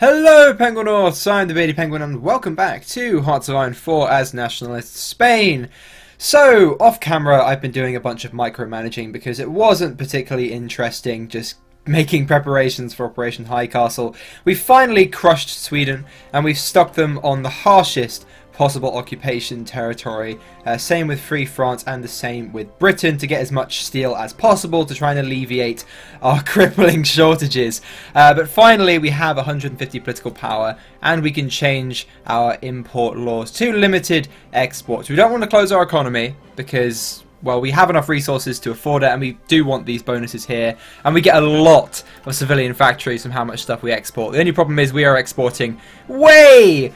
Hello Penguinauts, I'm the Beardy Penguin and welcome back to Hearts of Iron 4 as Nationalist Spain. So, off camera I've been doing a bunch of micromanaging because it wasn't particularly interesting just making preparations for Operation High Castle. We finally crushed Sweden and we've stuck them on the harshest possible occupation territory. Same with Free France and the same with Britain to get as much steel as possible to try and alleviate our crippling shortages. But finally we have 150 political power and we can change our import laws to limited exports. We don't want to close our economy because, well, we have enough resources to afford it and we do want these bonuses here. And we get a lot of civilian factories from how much stuff we export. The only problem is we are exporting way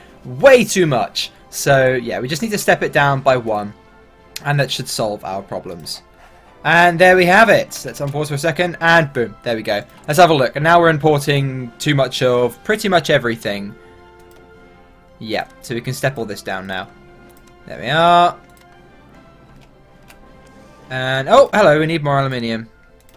too much. So yeah, we just need to step it down by one, and that should solve our problems. And there we have it. Let's unpause for a second, and boom, there we go. Let's have a look. And now we're importing too much of pretty much everything. Yeah, so we can step all this down now. There we are. And, oh, hello, we need more aluminium.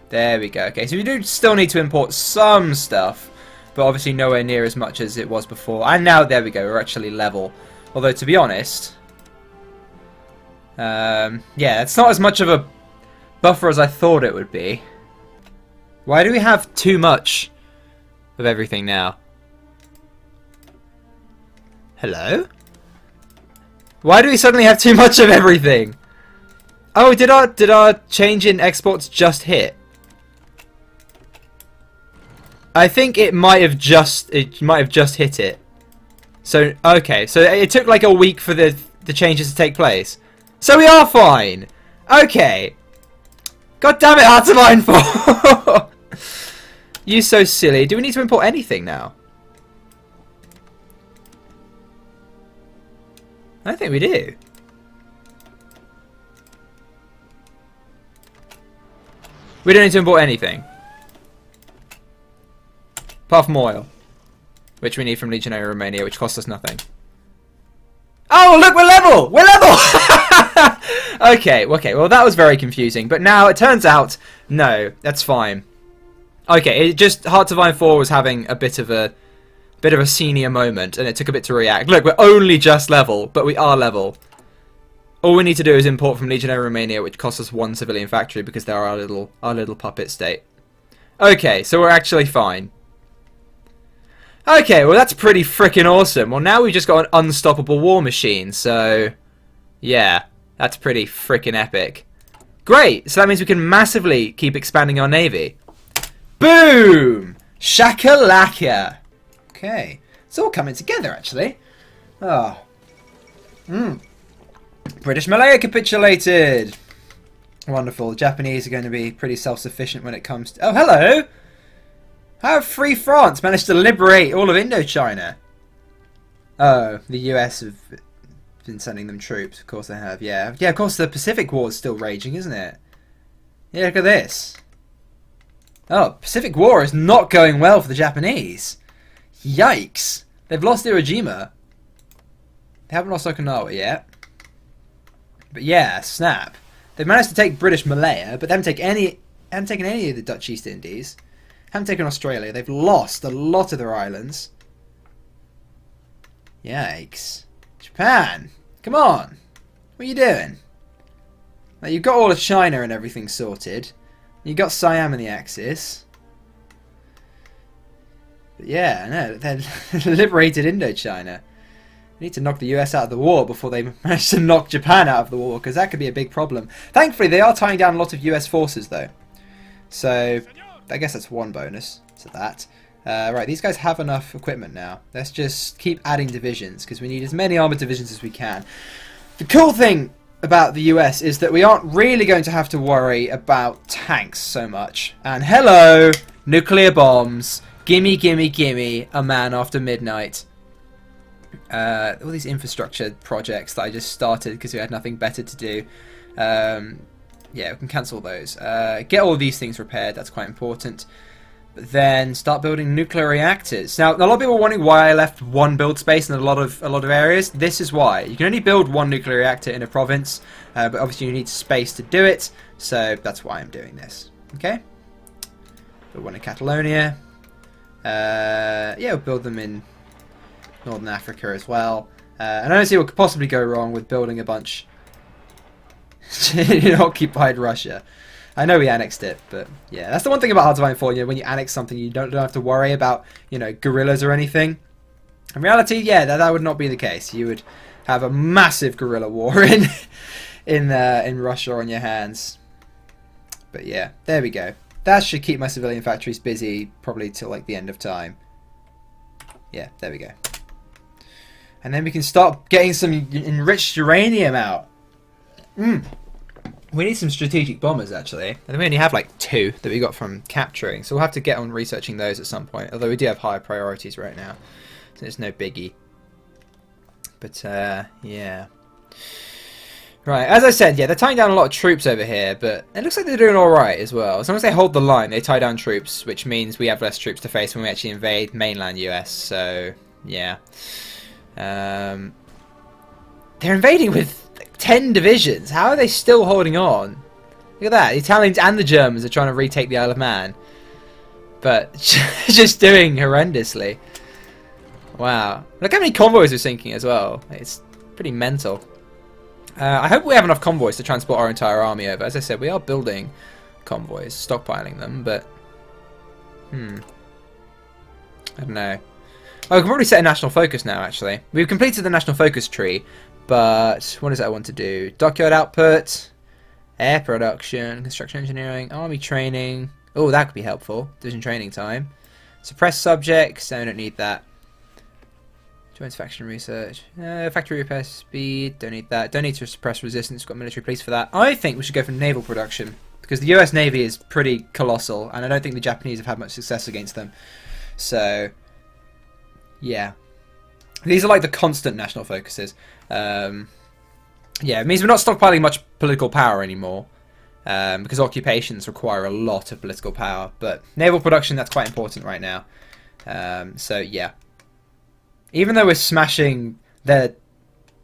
There we go. Okay, so we do still need to import some stuff, but obviously nowhere near as much as it was before. And now, there we go, we're actually level. Although, to be honest, yeah, it's not as much of a buffer as I thought it would be. Why do we have too much of everything now? Hello? Why do we suddenly have too much of everything? Oh, did our change in exports just hit? I think it might have just hit it. So, okay, so it took like a week for the changes to take place. So we are fine! Okay. God damn it, Hearts of Iron 4! You so silly. Do we need to import anything now? I think we do. We don't need to import anything. Apart from oil. Which we need from Legionary Romania, which costs us nothing. Oh, look, we're level! We're level! Okay, well that was very confusing. But now it turns out, no, that's fine. Okay, it just, Hearts of Iron 4 was having a bit of a senior moment, and it took a bit to react. Look, we're only just level, but we are level. All we need to do is import from Legionary Romania, which costs us one civilian factory because they're our little puppet state. Okay, so we're actually fine. Okay, well that's pretty freaking awesome. Well, now we've just got an unstoppable war machine, so yeah, that's pretty freaking epic. Great, so that means we can massively keep expanding our navy. Boom! Shakalaka! Okay, it's all coming together actually. Oh. British Malaya capitulated! Wonderful, the Japanese are going to be pretty self-sufficient when it comes to... Oh, hello! How have Free France managed to liberate all of Indochina? Oh, the US have been sending them troops. Of course they have, yeah. Yeah, of course the Pacific War is still raging, isn't it? Yeah, look at this. Oh, Pacific War is not going well for the Japanese. Yikes. They've lost Iwo Jima. They haven't lost Okinawa yet. But yeah, snap. They've managed to take British Malaya, but they haven't taken any of the Dutch East Indies. Haven't taken Australia. They've lost a lot of their islands. Yikes. Japan! Come on! What are you doing? Now, you've got all of China and everything sorted. You've got Siam in the Axis. But yeah, no, they've liberated Indochina. They need to knock the US out of the war before they manage to knock Japan out of the war, because that could be a big problem. Thankfully, they are tying down a lot of US forces, though. So I guess that's one bonus to that. Right, these guys have enough equipment now. Let's just keep adding divisions, because we need as many armoured divisions as we can. The cool thing about the US is that we aren't really going to have to worry about tanks so much. And hello, nuclear bombs. Gimme, gimme, gimme, a man after midnight. All these infrastructure projects that I just started because we had nothing better to do. Yeah, we can cancel those. Get all of these things repaired, that's quite important. But then start building nuclear reactors. Now, a lot of people are wondering why I left one build space in a lot of areas. This is why. You can only build one nuclear reactor in a province, but obviously you need space to do it, so that's why I'm doing this. Okay? Build one in Catalonia. Yeah, we'll build them in Northern Africa as well. And I don't see what could possibly go wrong with building a bunch in occupied Russia. I know we annexed it, but yeah, that's the one thing about Hearts of Iron 4. You know, when you annex something, you don't have to worry about, you know, guerrillas or anything. In reality, yeah, that would not be the case. You would have a massive guerrilla war in Russia on your hands. But yeah, there we go. That should keep my civilian factories busy probably till like the end of time. Yeah, there we go. And then we can start getting some enriched uranium out. We need some strategic bombers, actually. And we only have like 2 that we got from capturing. So we'll have to get on researching those at some point. Although we do have higher priorities right now. So it's no biggie. But, yeah. Right, as I said, yeah, they're tying down a lot of troops over here. But it looks like they're doing alright as well. As long as they hold the line, they tie down troops. Which means we have less troops to face when we actually invade mainland US. So, yeah. They're invading with like 10 divisions. How are they still holding on? Look at that. The Italians and the Germans are trying to retake the Isle of Man. But just doing horrendously. Wow. Look how many convoys we're sinking as well. It's pretty mental. I hope we have enough convoys to transport our entire army over. As I said, we are building convoys, stockpiling them, but... I don't know. Oh, we can probably set a national focus now, actually. We've completed the national focus tree, but what does that want to do? Dockyard output, air production, construction engineering, army training. Oh, that could be helpful. Division training time. Suppress subjects, I don't need that. Joint faction research. Factory repair speed, don't need that. Don't need to suppress resistance, got military police for that. I think we should go for naval production, because the US Navy is pretty colossal, and I don't think the Japanese have had much success against them. So... yeah, these are like the constant national focuses. Yeah, it means we're not stockpiling much political power anymore, because occupations require a lot of political power. But naval production, that's quite important right now. So yeah, even though we're smashing their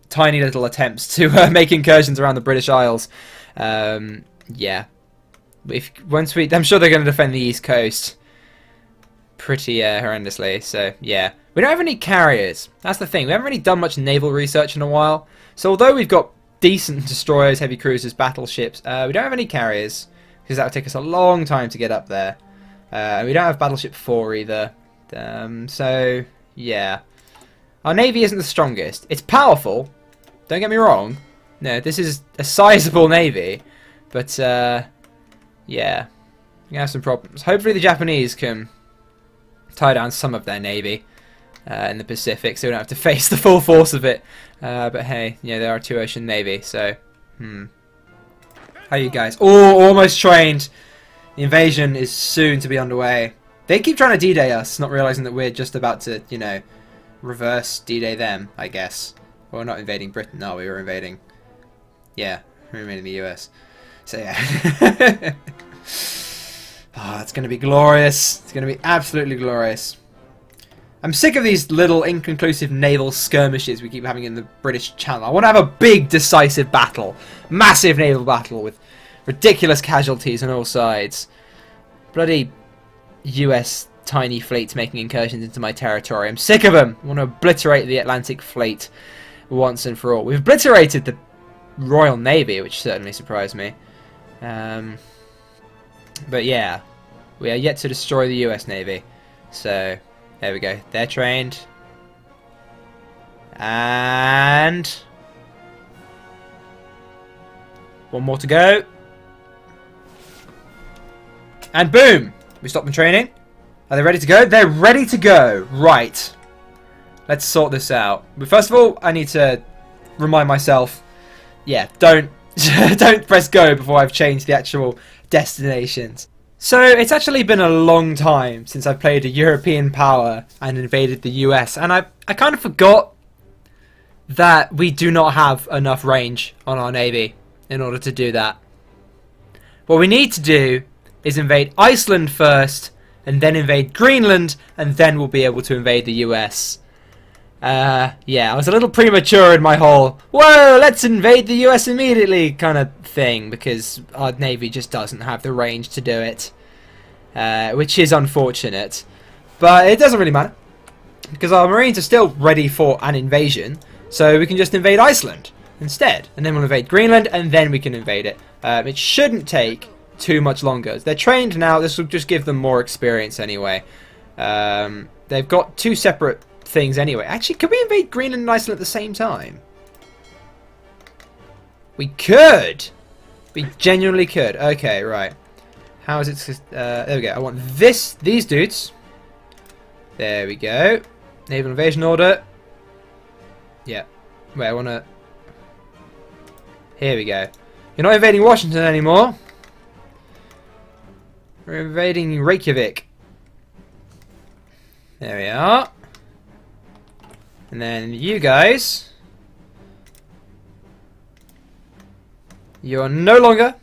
tiny little attempts to make incursions around the British Isles, yeah, I'm sure they're going to defend the East Coast pretty horrendously. So yeah. We don't have any carriers. That's the thing. We haven't really done much naval research in a while. So although we've got decent destroyers, heavy cruisers, battleships, we don't have any carriers, because that would take us a long time to get up there. We don't have Battleship 4 either. So, yeah. Our navy isn't the strongest. It's powerful. Don't get me wrong. No, this is a sizable navy. But, yeah. We have some problems. Hopefully the Japanese can tie down some of their navy. In the Pacific, so we don't have to face the full force of it. But hey, yeah, they are a 2-ocean navy, so... How are you guys? Oh, almost trained! The invasion is soon to be underway. They keep trying to D-Day us, not realising that we're just about to, you know, reverse D-Day them, I guess. Well, we're not invading Britain, no, we were invading... yeah, we're invading the US. So yeah. Oh, it's going to be glorious. It's going to be absolutely glorious. I'm sick of these little inconclusive naval skirmishes we keep having in the British Channel. I want to have a big decisive battle. Massive naval battle with ridiculous casualties on all sides. Bloody US tiny fleets making incursions into my territory. I'm sick of them. I want to obliterate the Atlantic Fleet once and for all. We've obliterated the Royal Navy, which certainly surprised me. But yeah, we are yet to destroy the US Navy. So... there we go. They're trained. And... one more to go. And boom! We stopped them training. Are they ready to go? They're ready to go! Right. Let's sort this out. But first of all, I need to remind myself... yeah, don't press go before I've changed the actual destinations. So, it's actually been a long time since I've played a European power and invaded the US, and I kind of forgot that we do not have enough range on our navy in order to do that. What we need to do is invade Iceland first, and then invade Greenland, and then we'll be able to invade the US. Yeah, I was a little premature in my whole, whoa, let's invade the US immediately kind of thing, because our navy just doesn't have the range to do it. Which is unfortunate. But it doesn't really matter, because our Marines are still ready for an invasion, so we can just invade Iceland instead. And then we'll invade Greenland, and then we can invade it. It shouldn't take too much longer. They're trained now, this will just give them more experience anyway. They've got two separate things anyway. Actually, could we invade Greenland and Iceland at the same time? We could! We genuinely could. Okay, right. How is it? There we go. I want these dudes. There we go. Naval invasion order. Yeah. Wait, I want to... Here we go. You're not invading Washington anymore. We're invading Reykjavik. There we are. And then you guys... You're no longer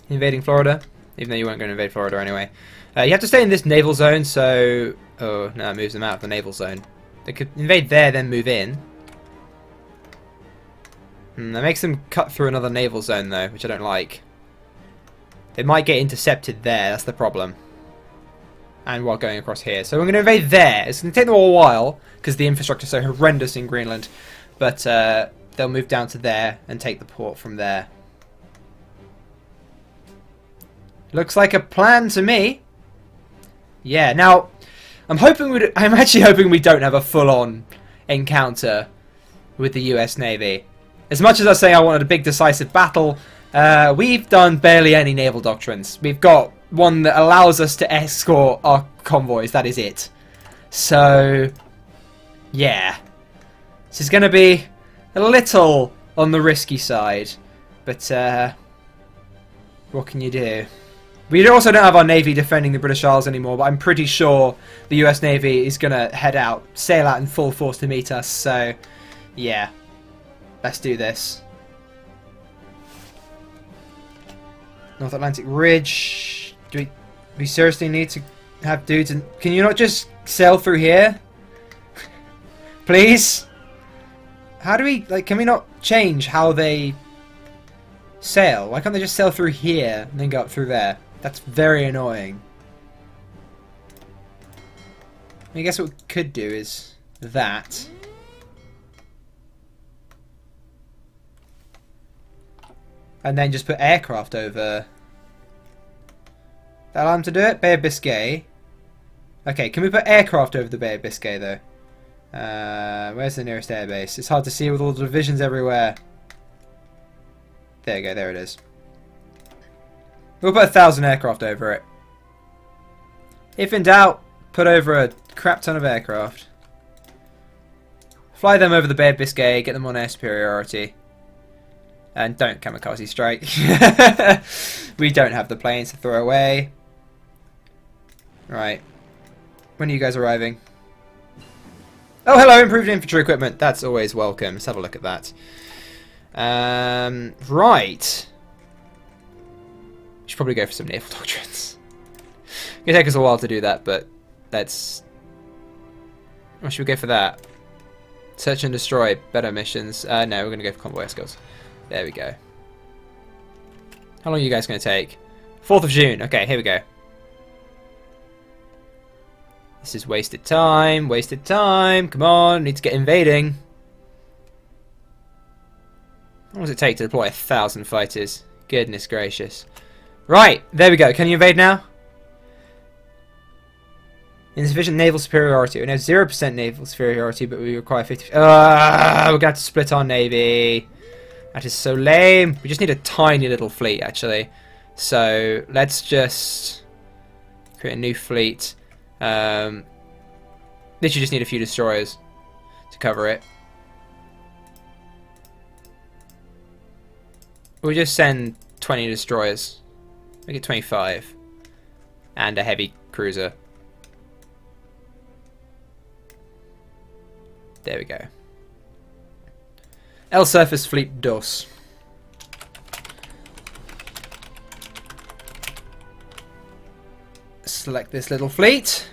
invading Florida, even though you weren't going to invade Florida anyway. You have to stay in this naval zone, so... Oh, no, it moves them out of the naval zone. They could invade there, then move in. That makes them cut through another naval zone, though, which I don't like. They might get intercepted there, that's the problem. And while going across here. So we're going to invade there. It's going to take them a while, because the infrastructure is so horrendous in Greenland. But they'll move down to there and take the port from there. Looks like a plan to me. Yeah, now I'm actually hoping we don't have a full-on encounter with the US Navy. As much as I say I wanted a big decisive battle, we've done barely any naval doctrines. We've got one that allows us to escort our convoys, that is it. So, yeah. This is going to be a little on the risky side, but what can you do? We also don't have our Navy defending the British Isles anymore, but I'm pretty sure the US Navy is going to sail out in full force to meet us, so yeah, let's do this. North Atlantic Ridge, do we seriously need to have dudes, and can you not just sail through here? Please? How do we, like, can we not change how they sail? Why can't they just sail through here and then go up through there? That's very annoying. I guess what we could do is that. And then just put aircraft over. That allow them to do it? Bay of Biscay. Okay, can we put aircraft over the Bay of Biscay though? Where's the nearest airbase? It's hard to see with all the divisions everywhere. There you go, there it is. We'll put 1,000 aircraft over it. If in doubt, put over a crap ton of aircraft. Fly them over the Bay of Biscay, get them on air superiority. And don't kamikaze strike. We don't have the planes to throw away. Right. When are you guys arriving? Oh, hello, improved infantry equipment. That's always welcome. Let's have a look at that. Right. Should probably go for some naval doctrines. It's gonna take us a while to do that, but let's... Or should we go for that? Search and destroy, better missions. No, we're gonna go for convoy escorts. There we go. How long are you guys gonna take? 4th of June. Okay, here we go. This is wasted time. Wasted time. Come on, need to get invading. How long does it take to deploy 1,000 fighters? Goodness gracious. Right, there we go. Can you invade now? Insufficient naval superiority. We have 0% naval superiority, but we require 50. We're going to have to split our navy. That is so lame. We just need a tiny little fleet, actually. So, let's just create a new fleet. Literally just need a few destroyers to cover it. We'll just send 20 destroyers. Make it 25. And a heavy cruiser. There we go. El Surface Fleet DOS. Select this little fleet.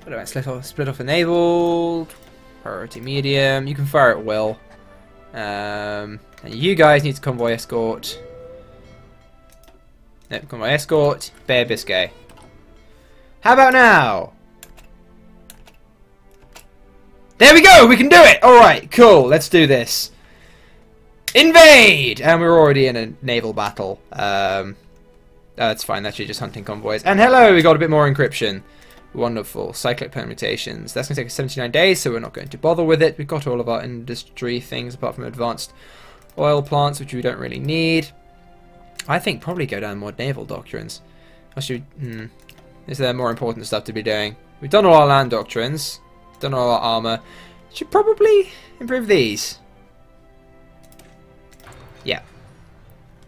What do I split off enabled? Priority medium. You can fire at will. And you guys need to convoy escort. No, convoy escort. Bay of Biscay. How about now? There we go! We can do it! Alright, cool. Let's do this. Invade! And we're already in a naval battle. That's fine. That's just hunting convoys. And hello! We got a bit more encryption. Wonderful. Cyclic permutations. That's going to take us 79 days, so we're not going to bother with it. We've got all of our industry things, apart from advanced oil plants, which we don't really need. I think probably go down more naval doctrines. I should... Is there more important stuff to be doing? We've done all our land doctrines. Done all our armor. Should probably improve these. Yeah.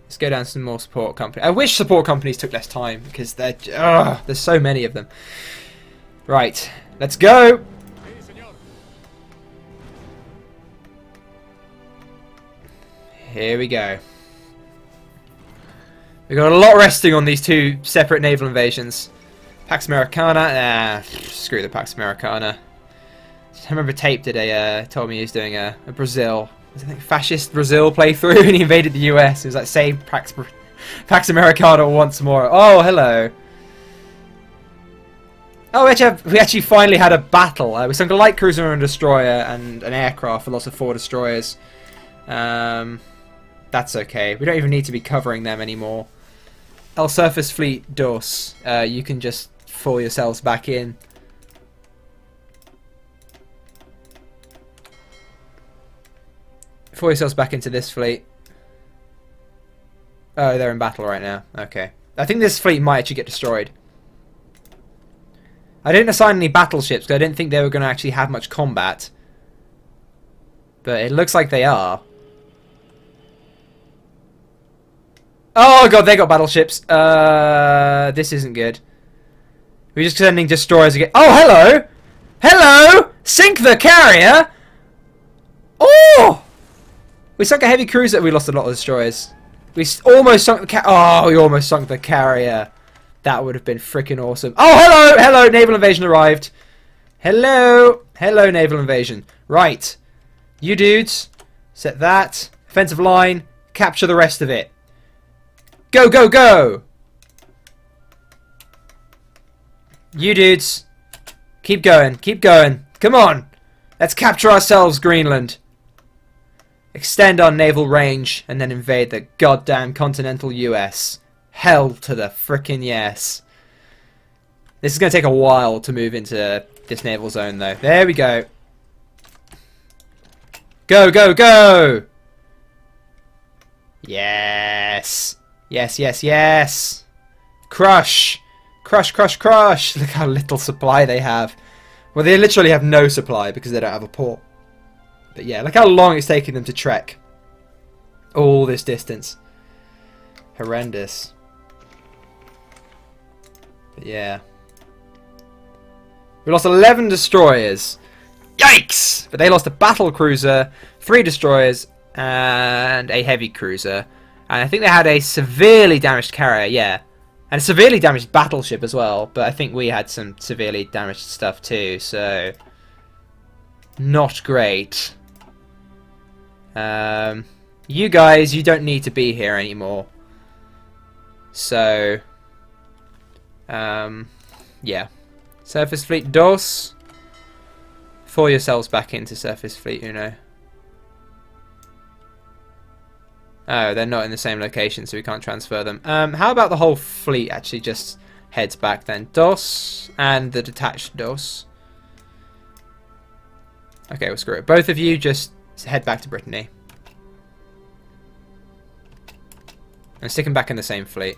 Let's go down some more support companies. I wish support companies took less time because there's so many of them. Right. Let's go. Here we go. We've got a lot resting on these two separate naval invasions. Pax Americana. Screw the Pax Americana. I remember Tape told me he was doing a Brazil, I think fascist Brazil playthrough, and he invaded the US. It was like, say Pax Americana once more. Oh, hello. Oh, we actually finally had a battle. We sunk a light cruiser and a destroyer and an aircraft for lots of 4 destroyers. That's okay. We don't even need to be covering them anymore. El Surface Fleet Dos. You can just fall yourselves back in. Fall yourselves back into this fleet. Oh, they're in battle right now. Okay. I think this fleet might actually get destroyed. I didn't assign any battleships because I didn't think they were going to actually have much combat. But it looks like they are. Oh god, they got battleships. This isn't good. We're just sending destroyers again. Oh, hello! Hello! Sink the carrier! Oh! We sunk a heavy cruiser. We lost a lot of destroyers. We almost sunk the we almost sunk the carrier. That would have been freaking awesome. Oh, hello! Hello! Naval invasion arrived. Hello! Hello, naval invasion. Right. You dudes, set that. Offensive line. Capture the rest of it. Go, go, go! You dudes, keep going. Keep going. Come on! Let's capture ourselves, Greenland. Extend our naval range and then invade the goddamn continental US. Hell to the frickin' yes. This is going to take a while to move into this naval zone though. There we go. Go, go, go! Yes! Yes, yes, yes! Crush! Crush, crush, crush! Look how little supply they have. Well, they literally have no supply because they don't have a port. But yeah, look how long it's taking them to trek all this distance. Horrendous. But yeah. We lost 11 destroyers. Yikes! But they lost a battle cruiser, 3 destroyers, and a heavy cruiser. And I think they had a severely damaged carrier, yeah. And a severely damaged battleship as well. But I think we had some severely damaged stuff too, so... not great. You guys, you don't need to be here anymore. So, yeah. Surface Fleet Dos. Fall yourselves back into Surface Fleet Uno. Oh, they're not in the same location, so we can't transfer them. How about the whole fleet actually just heads back then? Dos and the detached Dos. Okay, well, screw it. Both of you just head back to Brittany. And stick them back in the same fleet.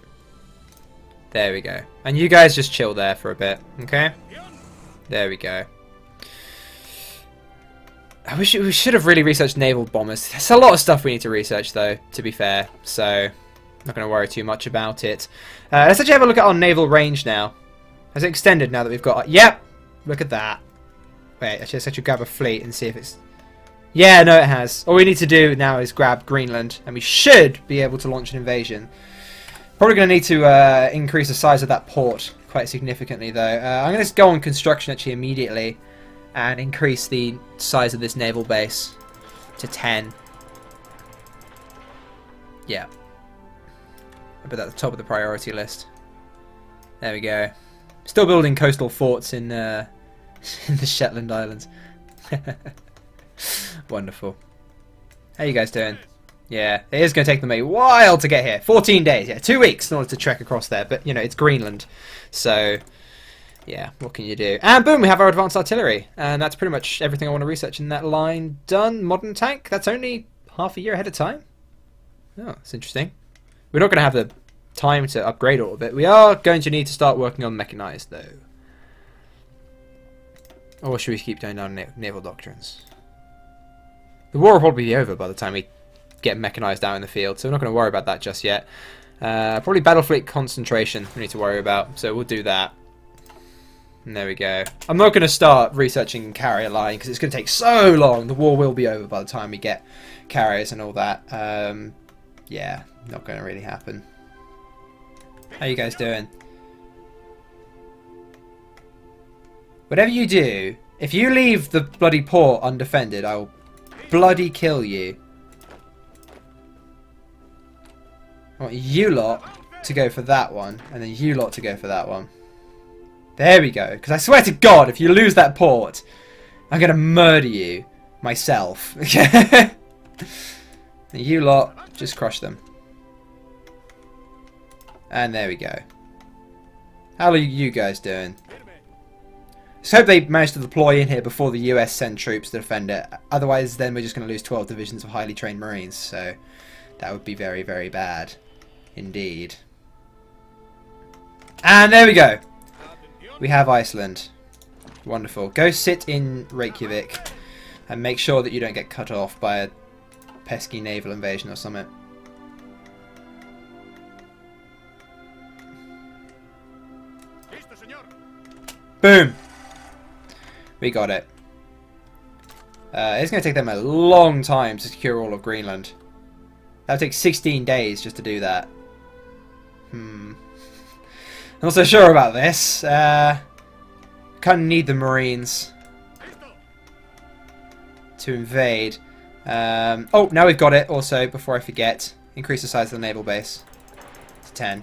There we go. And you guys just chill there for a bit, okay? There we go. I wish we should have really researched naval bombers. There's a lot of stuff we need to research, though, to be fair. So, I'm not going to worry too much about it. Let's actually have a look at our naval range now. Has it extended now that we've got... Yep! Look at that. Wait, let's actually grab a fleet and see if it's... Yeah, no, it has. All we need to do now is grab Greenland, and we should be able to launch an invasion. Probably going to need to increase the size of that port quite significantly, though. I'm going to go on construction, actually, immediately, and increase the size of this naval base to 10. Yeah. I put that at the top of the priority list. There we go. Still building coastal forts in the Shetland Islands. Wonderful. How you guys doing? Yeah, it is going to take them a while to get here. 14 days, yeah, 2 weeks in order to trek across there. But, you know, it's Greenland. So, yeah, what can you do? And boom, we have our advanced artillery. And that's pretty much everything I want to research in that line done. Modern tank, that's only half a year ahead of time. Oh, that's interesting. We're not going to have the time to upgrade all of it. We are going to need to start working on mechanized, though. Or should we keep going down naval doctrines? The war will probably be over by the time we get mechanized out in the field, so we're not going to worry about that just yet. Probably battle fleet concentration we need to worry about, so we'll do that. And there we go. I'm not going to start researching carrier line because it's going to take so long. The war will be over by the time we get carriers and all that. Yeah, not going to really happen. How you guys doing? Whatever you do, if you leave the bloody port undefended, I will bloody kill you. I want you lot to go for that one, and then you lot to go for that one. There we go. Because I swear to God, if you lose that port, I'm going to murder you myself. You lot, just crush them. And there we go. How are you guys doing? Let's hope they manage to deploy in here before the US send troops to defend it. Otherwise, then we're just going to lose 12 divisions of highly trained Marines. So that would be very, very bad indeed. And there we go. We have Iceland. Wonderful. Go sit in Reykjavik and make sure that you don't get cut off by a pesky naval invasion or something. Boom! We got it. It's going to take them a long time to secure all of Greenland. That would take 16 days just to do that. I'm not so sure about this. Kind of need the Marines to invade. Oh, now we've got it. Also, before I forget, increase the size of the naval base to 10.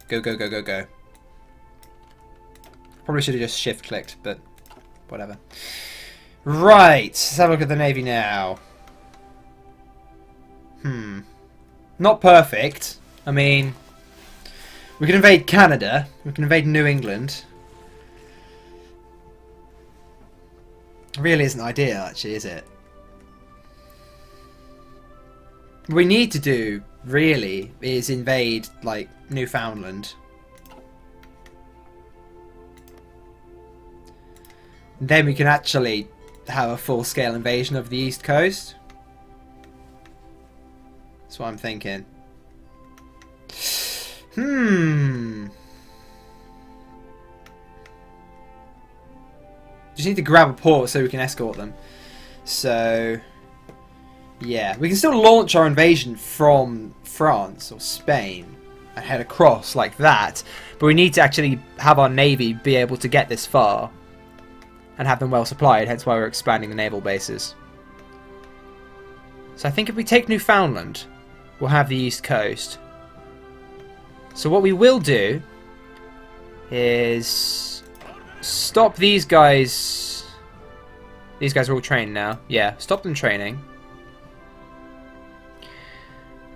Go, go, go, go, go. Probably should have just shift-clicked, but whatever. Right, let's have a look at the Navy now. Not perfect. I mean, we can invade Canada. We can invade New England. It really isn't ideal, actually, is it? What we need to do, really, is invade, like, Newfoundland. Then we can actually have a full-scale invasion of the East Coast. That's what I'm thinking. Just need to grab a port so we can escort them. So, yeah. We can still launch our invasion from France or Spain and head across like that. But we need to actually have our navy be able to get this far and have them well supplied, hence why we're expanding the naval bases. So I think if we take Newfoundland, we'll have the East Coast. So what we will do is stop these guys. These guys are all trained now. Yeah, stop them training.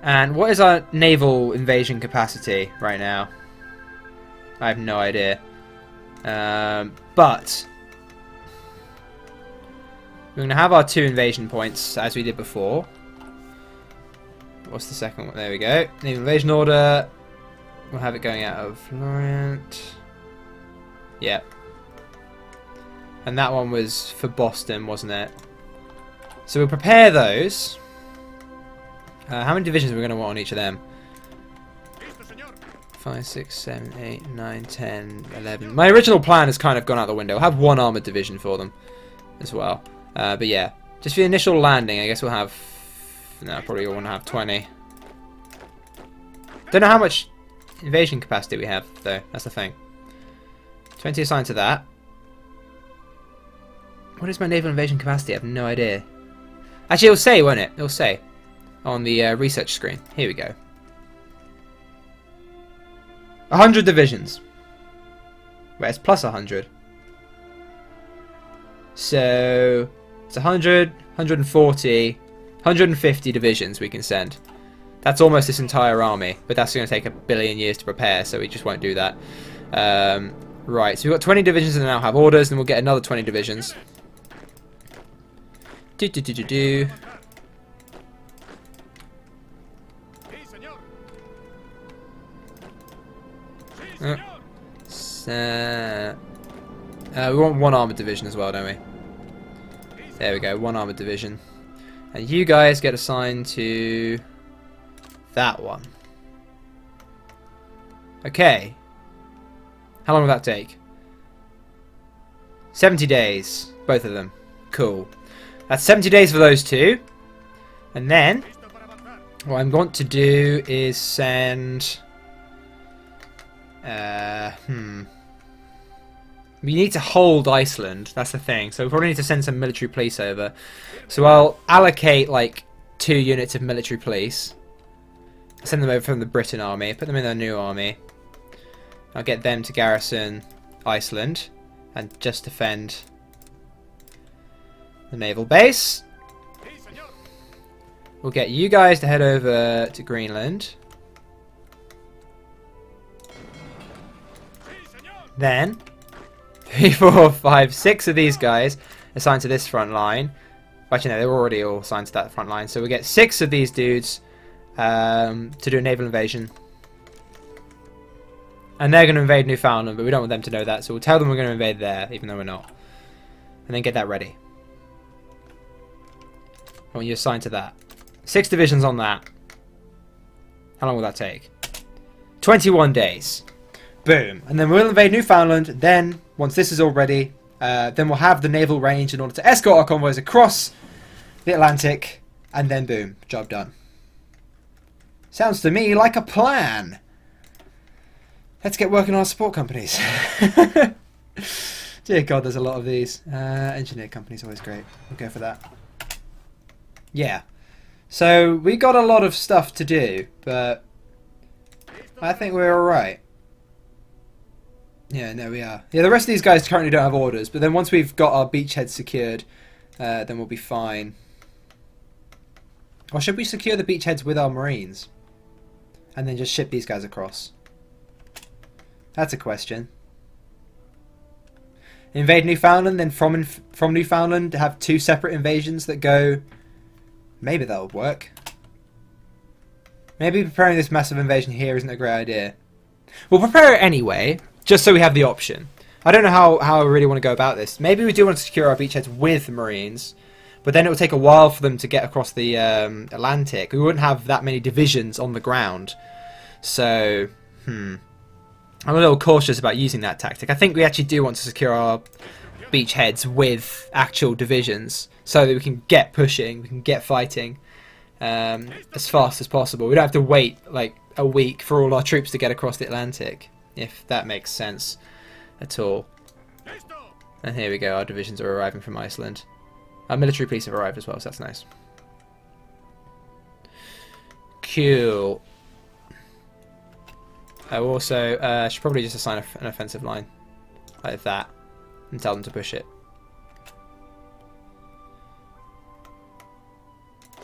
And what is our naval invasion capacity right now? I have no idea. But we're going to have our 2 invasion points, as we did before. What's the second one? There we go. Naval invasion order. We'll have it going out of Lorient. Yep. And that one was for Boston, wasn't it? So we'll prepare those. How many divisions are we going to want on each of them? 5, 6, 7, 8, 9, 10, 11. My original plan has kind of gone out the window. I'll have 1 armoured division for them as well. But yeah, just for the initial landing, I guess we'll have... No, probably we'll want to have 20. Don't know how much invasion capacity we have, though. That's the thing. 20 assigned to that. What is my naval invasion capacity? I have no idea. Actually, it'll say, won't it? It'll say on the research screen. Here we go. 100 divisions. Wait, it's plus 100. So it's 100, 140, 150 divisions we can send. That's almost this entire army, but that's going to take a billion years to prepare, so we just won't do that. Right, so we've got 20 divisions that now have orders, and we'll get another 20 divisions. We want one armoured division as well, don't we? There we go, one armoured division. And you guys get assigned to that one. Okay. How long will that take? 70 days. Both of them. Cool. That's 70 days for those two. And then, what I'm going to do is send... We need to hold Iceland. That's the thing. So we probably need to send some military police over. So I'll allocate like 2 units of military police. Send them over from the Britain army. Put them in their new army. I'll get them to garrison Iceland and just defend the naval base. We'll get you guys to head over to Greenland. Then 3, 4, 5, 6 of these guys assigned to this front line. Actually, no, they were already all assigned to that front line. So we get 6 of these dudes to do a naval invasion. And they're going to invade Newfoundland, but we don't want them to know that. So we'll tell them we're going to invade there, even though we're not. And then get that ready. I want you assigned to that. 6 divisions on that. How long will that take? 21 days. Boom. And then we'll invade Newfoundland. Then, once this is all ready, then we'll have the naval range in order to escort our convoys across the Atlantic. And then boom. Job done. Sounds to me like a plan. Let's get working on our support companies. Dear God, there's a lot of these. Engineer companies always great. We'll go for that. Yeah. So we got a lot of stuff to do, but I think we're alright. Yeah, no, we are. Yeah, the rest of these guys currently don't have orders, but then once we've got our beachhead secured, then we'll be fine. Or should we secure the beachheads with our marines? And then just ship these guys across? That's a question. Invade Newfoundland, then from Newfoundland have 2 separate invasions that go... Maybe that'll work. Maybe preparing this massive invasion here isn't a great idea. We'll prepare it anyway, just so we have the option. I don't know how I really want to go about this. Maybe we do want to secure our beachheads with Marines, but then it will take a while for them to get across the Atlantic. We wouldn't have that many divisions on the ground. So, I'm a little cautious about using that tactic. I think we actually do want to secure our beachheads with actual divisions so that we can get pushing, we can get fighting as fast as possible. We don't have to wait like a week for all our troops to get across the Atlantic, if that makes sense at all. And here we go, our divisions are arriving from Iceland. Our military police have arrived as well, so that's nice. Cool. I also should probably just assign an offensive line like that and tell them to push it.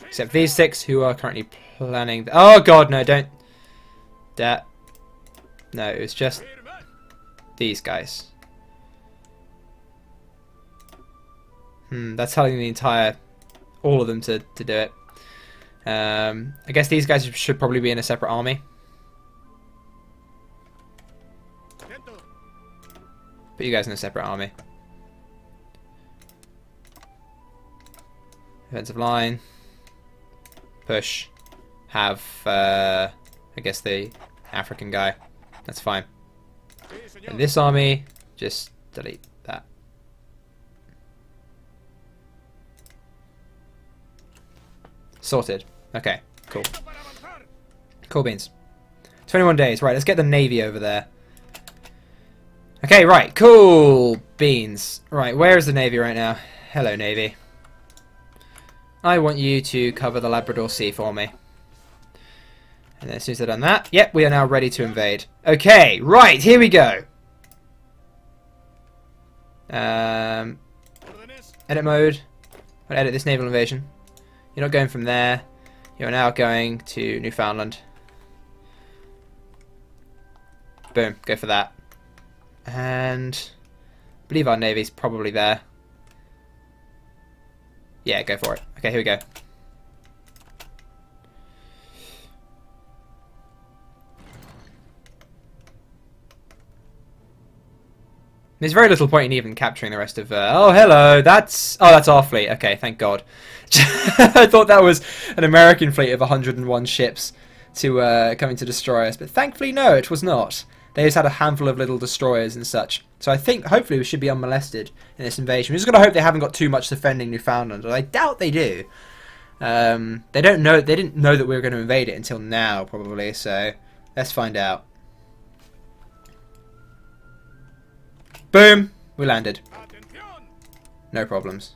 Except these 6 who are currently planning. Oh God, no! Don't. That. No, it was just these guys. That's telling the entire, all of them to do it. I guess these guys should probably be in a separate army. Put you guys in a separate army. Defensive line. Push. Have, I guess the African guy. That's fine. And this army, just delete that. Sorted. Okay, cool. Cool beans. 21 days. Right, let's get the Navy over there. Okay, right, cool beans. Right, where is the Navy right now? Hello, Navy. I want you to cover the Labrador Sea for me. And then as soon as I've done that, yep, we are now ready to invade. Okay, right, here we go. Edit mode. I'm gonna edit this naval invasion. You're not going from there. You're now going to Newfoundland. Boom, go for that. And I believe our navy's probably there. Yeah, go for it. Okay, here we go. There's very little point in even capturing the rest of... oh, hello, that's our fleet. Okay, thank God. I thought that was an American fleet of 101 ships to coming to destroy us, but thankfully, no, it was not. They just had a handful of little destroyers and such. So I think, hopefully, we should be unmolested in this invasion. We're just going to hope they haven't got too much defending Newfoundland, but I doubt they do. They don't know. They didn't know that we were going to invade it until now, probably, so let's find out. Boom! We landed. No problems.